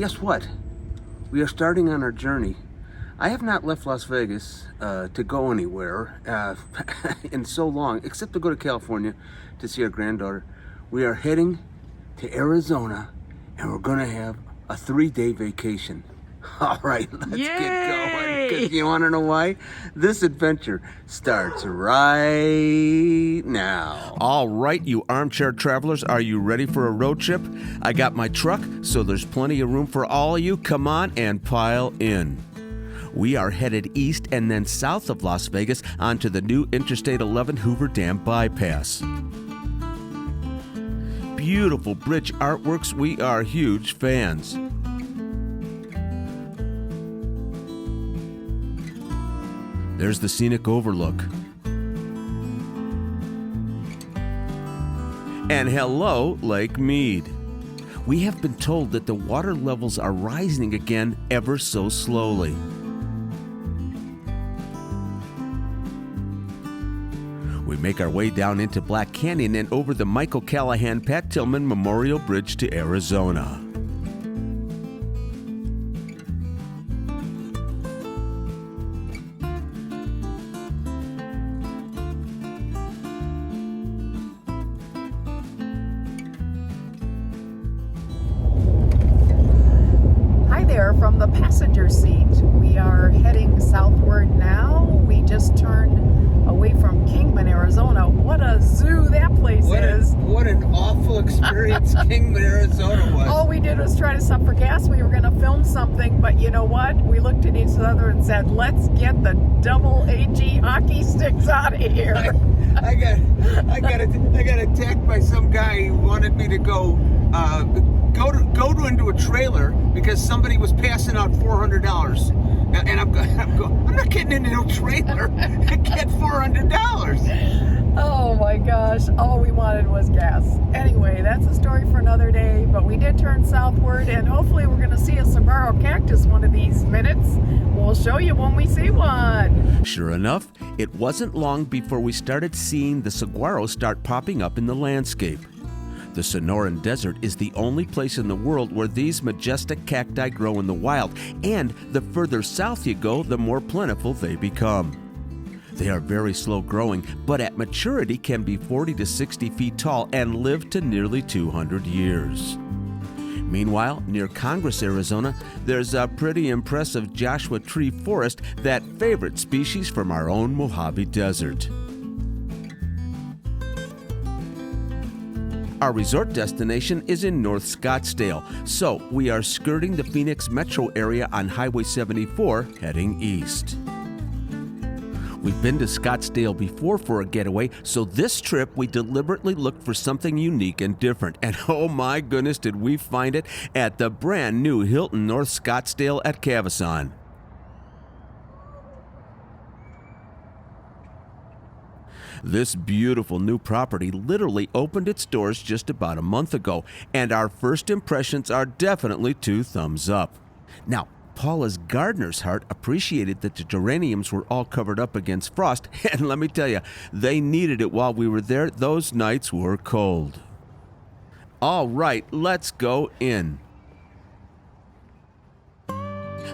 guess what? We are starting on our journey. I have not left Las Vegas to go anywhere in so long, except to go to California to see our granddaughter. We are heading to Arizona, and we're going to have a 3-day vacation. All right, let's get going. 'Cause you want to know why? This adventure starts right now. All right, you armchair travelers, are you ready for a road trip? I got my truck, so there's plenty of room for all of you. Come on and pile in. We are headed east and then south of Las Vegas onto the new Interstate 11 Hoover Dam bypass. Beautiful bridge artworks, we are huge fans. There's the scenic overlook. And hello, Lake Mead. We have been told that the water levels are rising again ever so slowly. We make our way down into Black Canyon and over the Michael Callahan Pat Tillman Memorial Bridge to Arizona. From the passenger seat, we are heading southward now. We just turned away from Kingman, Arizona. What a zoo that place is. What an awful experience Kingman, Arizona was. All we did was try to stop for gas. We were going to film something, but you know what? We looked at each other and said, let's get the double AG hockey sticks out of here. I got attacked by some guy who wanted me to go into a trailer because somebody was passing out $400, and I'm not getting into no trailer. I get $400. Oh my gosh! All we wanted was gas. Anyway, that's a story for another day. But we did turn southward, and hopefully we're going to see a saguaro cactus one of these minutes. We'll show you when we see one. Sure enough, it wasn't long before we started seeing the saguaro start popping up in the landscape. The Sonoran Desert is the only place in the world where these majestic cacti grow in the wild, and the further south you go, the more plentiful they become. They are very slow growing, but at maturity can be 40 to 60 feet tall and live to nearly 200 years. Meanwhile, near Congress, Arizona, there's a pretty impressive Joshua tree forest, that favorite species from our own Mojave Desert. Our resort destination is in North Scottsdale, so we are skirting the Phoenix metro area on Highway 74, heading east. We've been to Scottsdale before for a getaway, so this trip we deliberately looked for something unique and different. And oh my goodness, did we find it at the brand new Hilton North Scottsdale at Cavasson. This beautiful new property literally opened its doors just about a month ago, and our first impressions are definitely 2 thumbs up. Now, Paula's gardener's heart appreciated that the geraniums were all covered up against frost, and let me tell you, they needed it while we were there. Those nights were cold. All right, let's go in.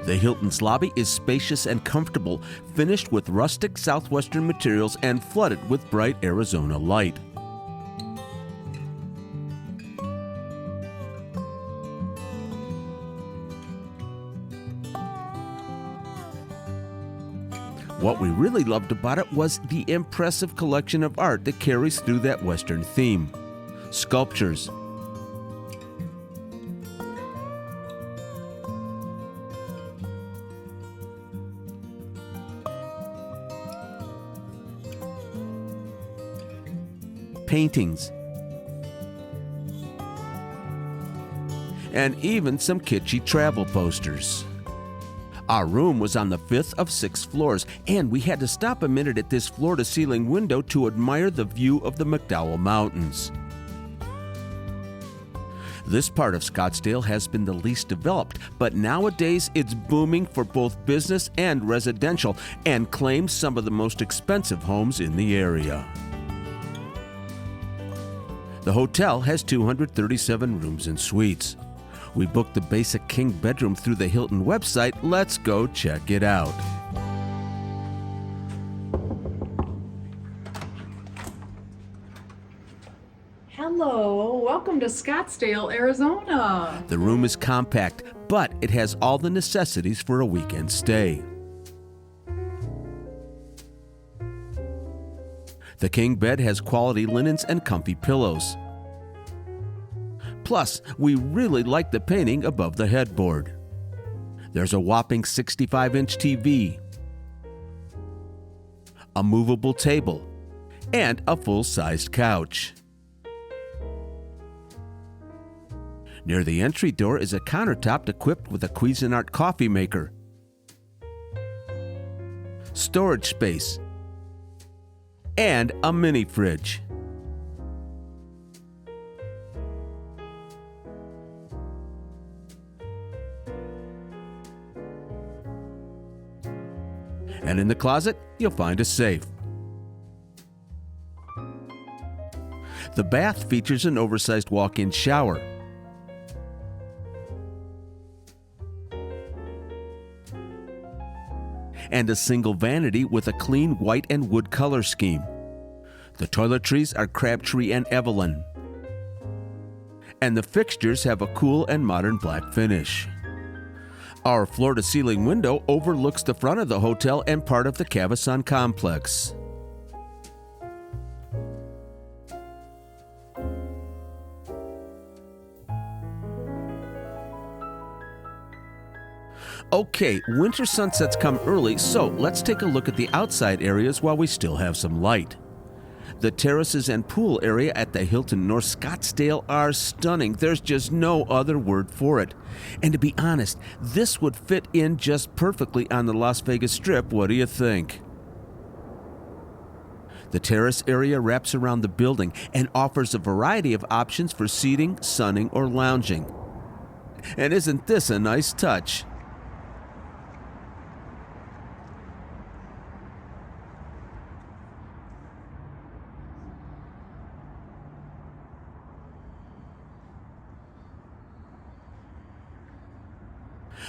The Hilton's lobby is spacious and comfortable, finished with rustic southwestern materials and flooded with bright Arizona light. What we really loved about it was the impressive collection of art that carries through that Western theme. Sculptures, paintings, and even some kitschy travel posters. Our room was on the 5th of 6 floors, and we had to stop a minute at this floor-to-ceiling window to admire the view of the McDowell Mountains. This part of Scottsdale has been the least developed, but nowadays it's booming for both business and residential and claims some of the most expensive homes in the area. The hotel has 237 rooms and suites. We booked the basic king bedroom through the Hilton website. Let's go check it out. Hello, welcome to Scottsdale, Arizona. The room is compact, but it has all the necessities for a weekend stay. The king bed has quality linens and comfy pillows. Plus, we really like the painting above the headboard. There's a whopping 65-inch TV, a movable table, and a full-sized couch. Near the entry door is a countertop equipped with a Cuisinart coffee maker, storage space, and a mini fridge. And in the closet, you'll find a safe. The bath features an oversized walk-in shower, and a single vanity with a clean white and wood color scheme. The toiletries are Crabtree and Evelyn, and the fixtures have a cool and modern black finish. Our floor-to-ceiling window overlooks the front of the hotel and part of the Cavasson complex. Okay, winter sunsets come early, so let's take a look at the outside areas while we still have some light. The terraces and pool area at the Hilton North Scottsdale are stunning. There's just no other word for it. And to be honest, this would fit in just perfectly on the Las Vegas Strip. What do you think? The terrace area wraps around the building and offers a variety of options for seating, sunning, or lounging. And isn't this a nice touch?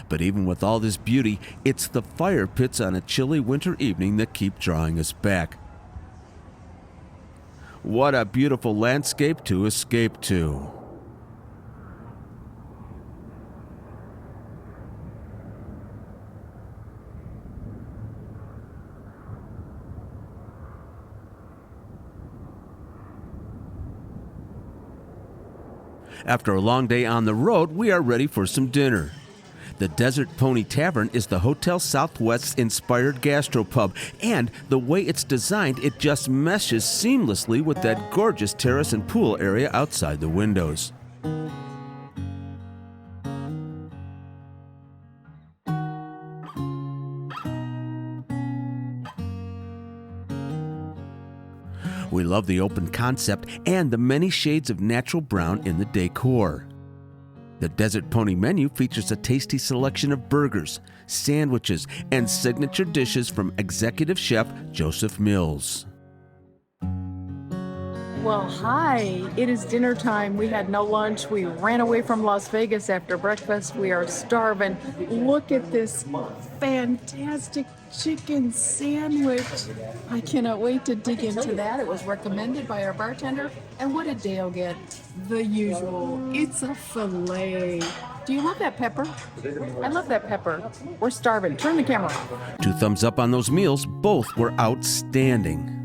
But even with all this beauty, it's the fire pits on a chilly winter evening that keep drawing us back. What a beautiful landscape to escape to. After a long day on the road, we are ready for some dinner. The Desert Pony Tavern is the Hotel Southwest's inspired gastropub, and the way it's designed, it just meshes seamlessly with that gorgeous terrace and pool area outside the windows. We love the open concept and the many shades of natural brown in the decor. The Desert Pony menu features a tasty selection of burgers, sandwiches, and signature dishes from executive chef Joseph Mills. Well, hi. It is dinner time. We had no lunch. We ran away from Las Vegas after breakfast. We are starving. Look at this fantastic chicken sandwich. I cannot wait to dig into that. It was recommended by our bartender. And what did Dale get? The usual. It's a filet. Do you love that pepper? I love that pepper. We're starving. Turn the camera off. 2 thumbs up on those meals. Both were outstanding.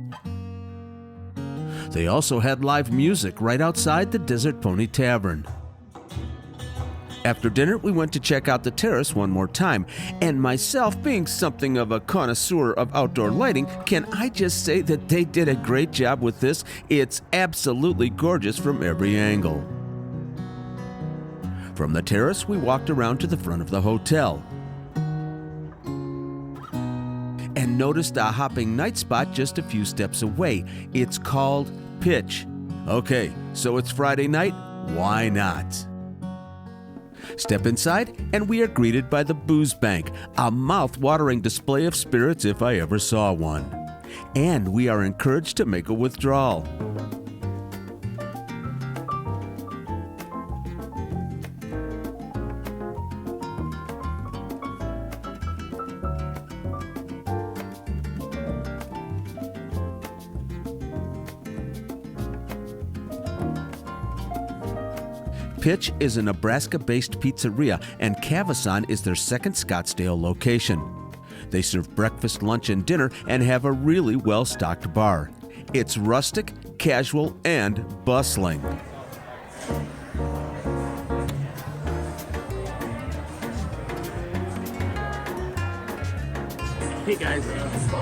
They also had live music right outside the Desert Pony Tavern. After dinner, we went to check out the terrace one more time, and myself being something of a connoisseur of outdoor lighting, can I just say that they did a great job with this? It's absolutely gorgeous from every angle. From the terrace, we walked around to the front of the hotel and noticed a hopping night spot just a few steps away. It's called Pitch. Okay, so it's Friday night, why not? Step inside, and we are greeted by the Booze Bank, a mouth-watering display of spirits if I ever saw one. And we are encouraged to make a withdrawal. Pitch is a Nebraska-based pizzeria, and Cavasson is their second Scottsdale location. They serve breakfast, lunch, and dinner and have a really well-stocked bar. It's rustic, casual, and bustling. Hey guys,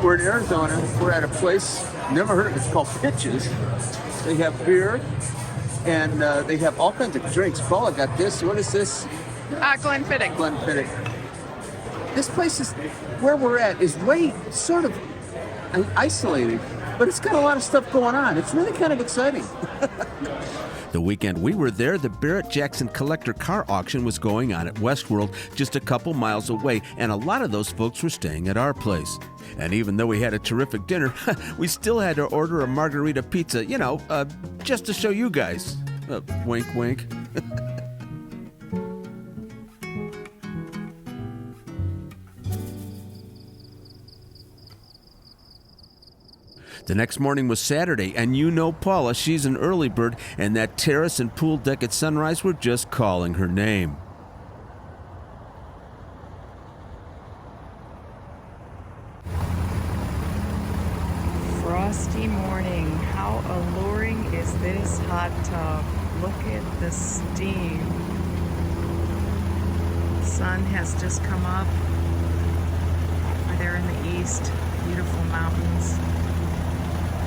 we're in Arizona. We're at a place, never heard of it, it's called Pitches. They have beer and they have all kinds of drinks. Paula got this. What is this? Glenfiddich. Glenfiddich. This place is, where we're at, is way sort of isolated, but it's got a lot of stuff going on. It's really kind of exciting. The weekend we were there, the Barrett-Jackson Collector Car Auction was going on at Westworld, just a couple miles away, and a lot of those folks were staying at our place. And even though we had a terrific dinner, we still had to order a margarita pizza, just to show you guys. Wink, wink. The next morning was Saturday, and you know Paula, she's an early bird, and that terrace and pool deck at sunrise were just calling her name. Frosty morning. How alluring is this hot tub? Look at the steam. The sun has just come up. Over there in the east, beautiful mountains.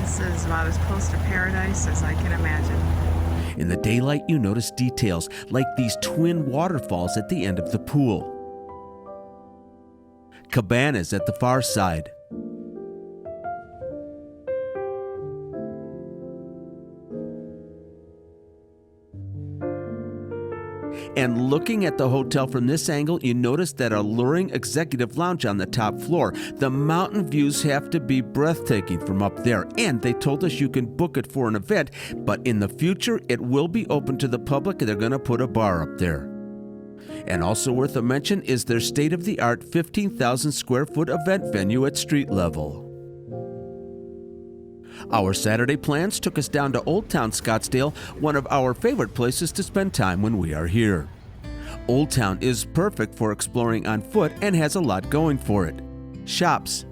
This is about as close to paradise as I can imagine. In the daylight, you notice details like these twin waterfalls at the end of the pool. Cabanas at the far side. And looking at the hotel from this angle, you notice that alluring executive lounge on the top floor. The mountain views have to be breathtaking from up there, and they told us you can book it for an event, but in the future it will be open to the public, and they're going to put a bar up there. And also worth a mention is their state-of-the-art 15,000 square foot event venue at street level. Our Saturday plans took us down to Old Town Scottsdale, one of our favorite places to spend time when we are here. Old Town is perfect for exploring on foot and has a lot going for it. Shops,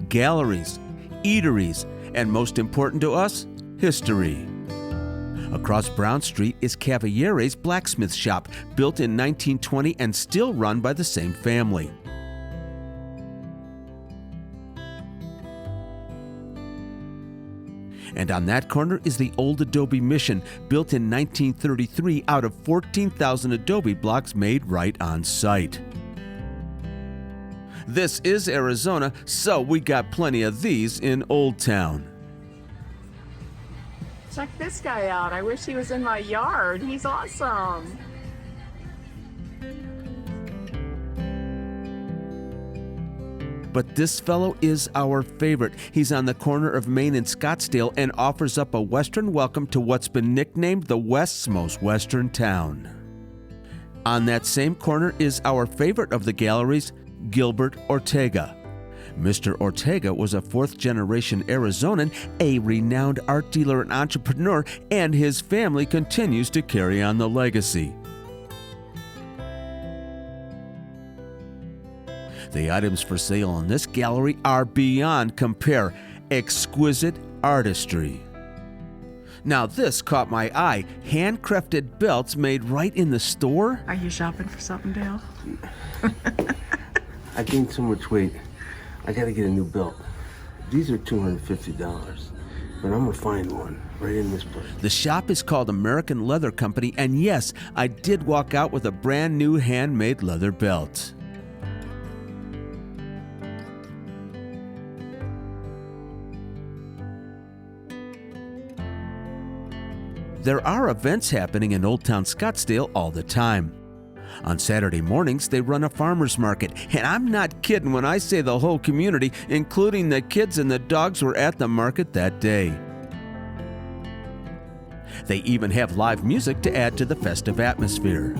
galleries, eateries, and most important to us, history. Across Brown Street is Cavaliere's blacksmith shop, built in 1920 and still run by the same family. And on that corner is the old Adobe Mission, built in 1933 out of 14,000 Adobe blocks made right on site. This is Arizona, so we got plenty of these in Old Town. Check this guy out. I wish he was in my yard. He's awesome. But this fellow is our favorite. He's on the corner of Main and Scottsdale and offers up a Western welcome to what's been nicknamed the West's most Western town. On that same corner is our favorite of the galleries, Gilbert Ortega. Mr. Ortega was a fourth-generation Arizonan, a renowned art dealer and entrepreneur, and his family continues to carry on the legacy. The items for sale in this gallery are beyond compare. Exquisite artistry. Now this caught my eye. Handcrafted belts made right in the store. Are you shopping for something, Dale? I gained so much weight. I gotta get a new belt. These are $250, but I'm gonna find one right in this place. The shop is called American Leather Company, and yes, I did walk out with a brand new handmade leather belt. There are events happening in Old Town Scottsdale all the time. On Saturday mornings, they run a farmer's market, and I'm not kidding when I say the whole community, including the kids and the dogs, were at the market that day. They even have live music to add to the festive atmosphere.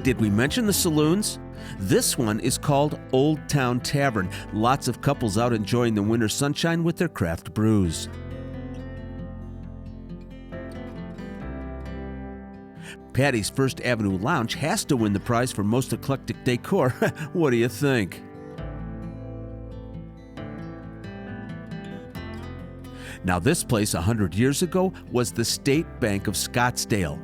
Did we mention the saloons? This one is called Old Town Tavern. Lots of couples out enjoying the winter sunshine with their craft brews. Patty's First Avenue Lounge has to win the prize for most eclectic decor. What do you think? Now, this place 100 years ago was the State Bank of Scottsdale.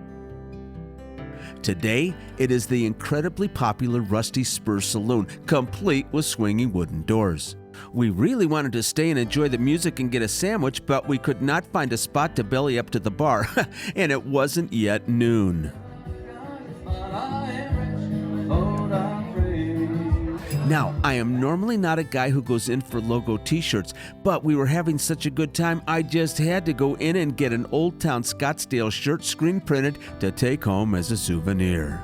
Today, it is the incredibly popular Rusty Spur Saloon, complete with swinging wooden doors. We really wanted to stay and enjoy the music and get a sandwich, but we could not find a spot to belly up to the bar, and it wasn't yet noon. Now, I am normally not a guy who goes in for logo t-shirts, but we were having such a good time, I just had to go in and get an Old Town Scottsdale shirt screen printed to take home as a souvenir.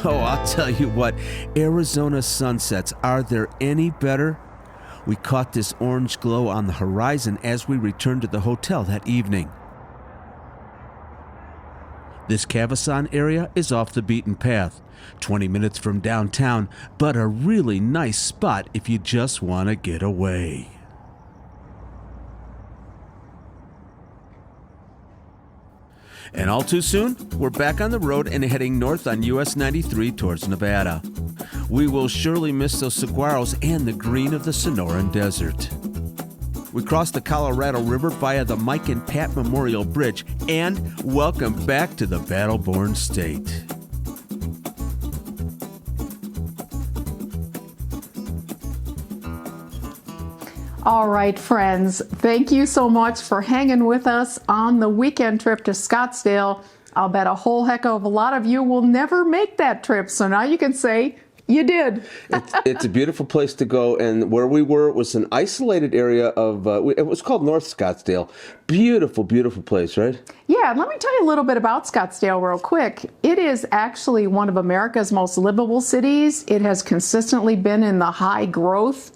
Oh, I'll tell you what, Arizona sunsets, are there any better? We caught this orange glow on the horizon as we returned to the hotel that evening. This Cavasson area is off the beaten path, 20 minutes from downtown, but a really nice spot if you just want to get away. And all too soon, we're back on the road and heading north on US 93 towards Nevada. We will surely miss those saguaros and the green of the Sonoran Desert. We crossed the Colorado River via the Mike and Pat Memorial Bridge, and welcome back to the battle-born state. All right, friends, thank you so much for hanging with us on the weekend trip to Scottsdale. I'll bet a whole heck of a lot of you will never make that trip, so now you can say, you did. It's a beautiful place to go, and where we were was an isolated area of, it was called North Scottsdale. Beautiful, beautiful place, right? Yeah, let me tell you a little bit about Scottsdale real quick. It is actually one of America's most livable cities. It has consistently been in the high growth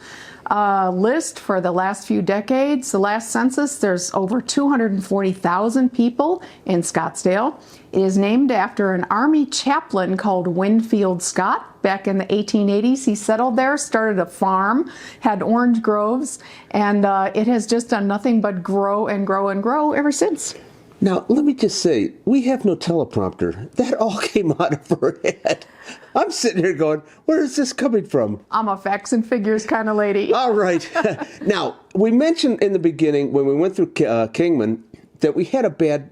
list for the last few decades. The last census, there's over 240,000 people in Scottsdale. It is named after an Army chaplain called Winfield Scott. Back in the 1880s, he settled there, started a farm, had orange groves, and it has just done nothing but grow and grow and grow ever since. Now, let me just say, we have no teleprompter. That all came out of her head. I'm sitting here going, where is this coming from? I'm a facts and figures kind of lady. All right. Now, we mentioned in the beginning when we went through Kingman that we had a bad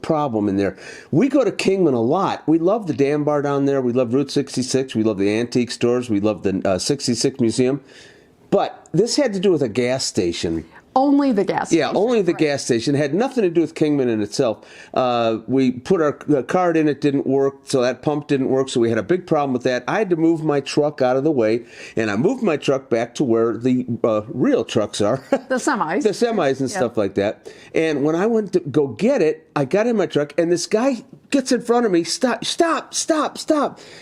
problem in there. We go to Kingman a lot. We love the Dam Bar down there. We love Route 66. We love the antique stores. We love the 66 Museum. But this had to do with a gas station. Only the gas station. Yeah, only the gas station. It had nothing to do with Kingman in itself. We put our card in, it didn't work, so that pump didn't work, so we had a big problem with that. I had to move my truck out of the way, and I moved my truck back to where the real trucks are. The semis. The semis and stuff like that. And when I went to go get it, I got in my truck, and this guy gets in front of me, stop.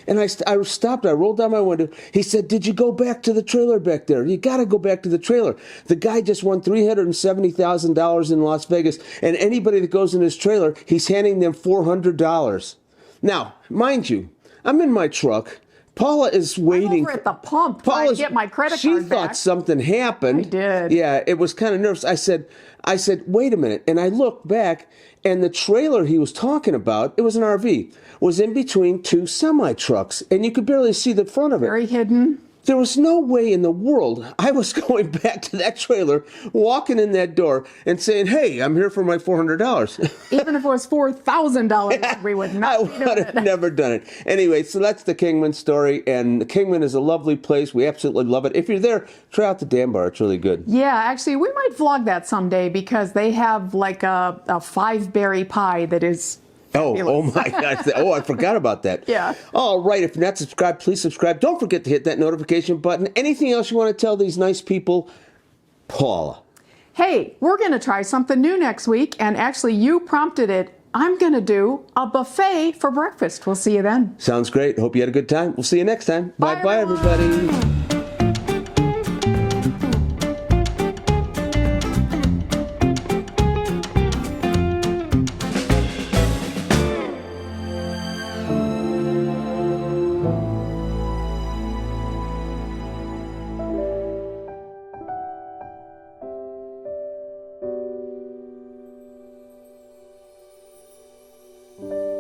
And I stopped, I rolled down my window. He said, did you go back to the trailer back there? You got to go back to the trailer. The guy just won $370,000 in Las Vegas, and anybody that goes in his trailer, he's handing them $400. Now, mind you, I'm in my truck. Paula is waiting. I'm over at the pump trying to get my credit card back. She thought something happened. I did. Yeah, it was kind of nervous. I said, wait a minute. And I looked back, and the trailer he was talking about, it was an RV, was in between two semi-trucks, and you could barely see the front of it. Very hidden. There was no way in the world I was going back to that trailer, walking in that door, and saying, hey, I'm here for my $400. Even if it was $4,000, we would not I would have never done it. Anyway, so that's the Kingman story, and Kingman is a lovely place. We absolutely love it. If you're there, try out the Dam Bar. It's really good. Yeah, actually, we might vlog that someday because they have like a 5-berry pie that is Oh my gosh. Oh, I forgot about that. Yeah. All right. If you're not subscribed, please subscribe. Don't forget to hit that notification button. Anything else you want to tell these nice people? Paula. Hey, we're going to try something new next week. And actually, you prompted it. I'm going to do a buffet for breakfast. We'll see you then. Sounds great. Hope you had a good time. We'll see you next time. Bye-bye, everybody. Bye.